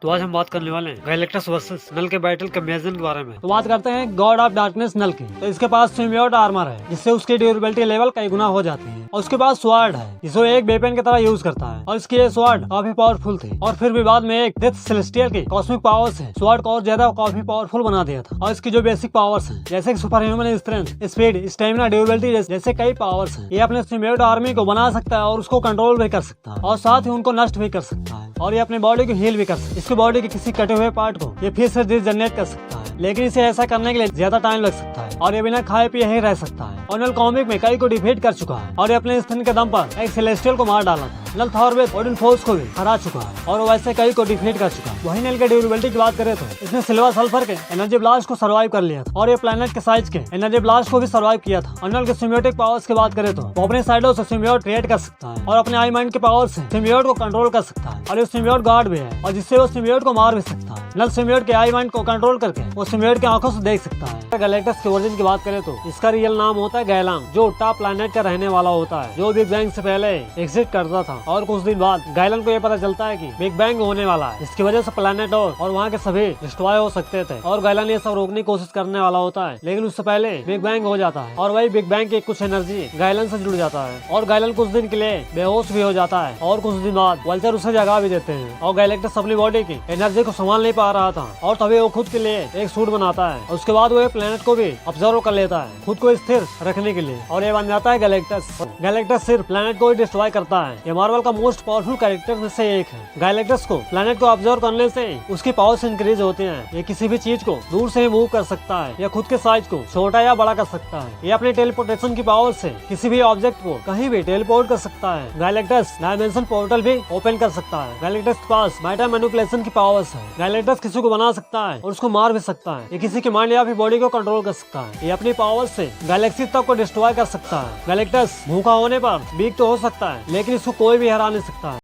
तो आज हम बात करने वाले हैं गैलेक्टस वर्सेस नल के बैटल कंपैरिजन के बारे में। तो बात करते हैं गॉड ऑफ डार्कनेस नल की। तो इसके पास सिम्बियोट आर्मर है जिससे उसकी ड्यूरेबिलिटी लेवल कई गुना हो जाती है, और उसके पास स्वॉर्ड है जिसे एक वेपन की तरह यूज करता है, और इसकी ये स्वॉर्ड काफी पावरफुल थी। और फिर भी बाद में एक डेथ सेलेस्टियल की कॉस्मिक पावर्स से स्वॉर्ड को और ज्यादा काफी पावरफुल बना दिया था। और इसकी जो बेसिक पावर्स हैं जैसे कि super human strength, speed, stamina, durability जैसे कई पावर्स हैं, ये अपने सिम्बियोट आर्मी को बना सकता है और उसको कंट्रोल भी कर सकता है, और साथ ही उनको नष्ट भी कर सकता है, और ये अपनी बॉडी को हील भी कर सकता है। इसकी बॉडी के किसी कटे हुए पार्ट को ये फिर से रीजनरेट कर सकता है, लेकिन इसे ऐसा करने के लिए ज्यादा टाइम लग सकता है, और ये बिना खाए पिए ही रह सकता है। और नल कॉमिक में कई को डिफीट कर चुका है, और ये अपने स्थिन के दम पर एक सेलेस्टियल को मार डाला था। नल थॉरवेथ ओडिन फोर्स को भी हरा चुका है, और वैसे कई को डिफीट कर चुका है। वही नल के ड्यूरेबिलिटी की बात करें तो इसने सिल्वर सल्फर के एनर्जी ब्लास्ट को सर्वाइव कर लिया था, और ये प्लेनेट के साइज के एनर्जी ब्लास्ट को भी सर्वाइव किया था। और नल के सिम्बियोटिक पावर्स की बात करें तो वो अपने साइडों से सिम्बियोट क्रिएट कर सकता है, और अपने आई माइंड के पावर से सिम्बियोट को कंट्रोल कर सकता है, और ये सिम्बियोट गार्ड भी है, और जिससे वो सिम्बियोट को मार भी सकता है। नल सिम्बियोट के आई माइंड को कंट्रोल करके वो सिम्बियोट की आंखों से देख सकता है। गैलेक्टस के ओरिजिन की बात करें तो इसका रियल नाम होता है गैलांग, जो टॉप प्लैनेट का रहने वाला होता है, जो बिग बैंग से पहले एग्जिट करता था। और कुछ दिन बाद गैलन को ये पता चलता है कि बिग बैंग होने वाला है, इसकी वजह से प्लैनेट और वहाँ के सभी डिस्ट्रॉय हो सकते थे, और गैलन ये सब रोकने की कोशिश करने वाला होता है। लेकिन उससे पहले बिग बैंग हो जाता है, और वही बिग बैंग की कुछ एनर्जी गैलन से जुड़ जाता है, और गैलन कुछ दिन के लिए बेहोश भी हो जाता है। और कुछ दिन बाद वल्चर उसे जगा भी देते हैं, और गैलेक्टस अपनी बॉडी की एनर्जी को संभाल नहीं पा रहा था, और तभी वो खुद के लिए एक सूट बनाता है। उसके बाद वो प्लेनेट को भी ऑब्जर्व कर लेता है खुद को स्थिर रखने के लिए, और ये बन जाता है गैलेक्टस। गैलेक्टस सिर्फ प्लेनेट को ही डिस्ट्रॉय करता है। ये मार्वल का मोस्ट पावरफुल कैरेक्टर में से एक है। गैलेक्टस को प्लेनेट को ऑब्जर्व करने से उसकी पावर्स इंक्रीज होती हैं। ये किसी भी चीज को दूर से ही मूव कर सकता है, या खुद के साइज को छोटा या बड़ा कर सकता है। ये अपने टेलीपोर्टेशन की पावर से किसी भी ऑब्जेक्ट को कहीं भी टेलीपोर्ट कर सकता है। गैलेक्टस डायमेंशन पोर्टल भी ओपन कर सकता है। गैलेक्टस के पास मैटर मैनिपुलेशन की पावर्स है। गैलेक्टस किसी को बना सकता है और उसको मार भी सकता है। ये किसी के माइंड या फिर बॉडी को कंट्रोल कर सकता है। ये अपनी पावर से गैलेक्सी तक को डिस्ट्रॉय कर सकता है। गैलेक्टस भूखा होने पर वीक तो हो सकता है, लेकिन इसको कोई भी हरा नहीं सकता है।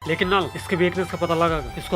लेकिन नल इसके वीकनेस का पता लगा इसको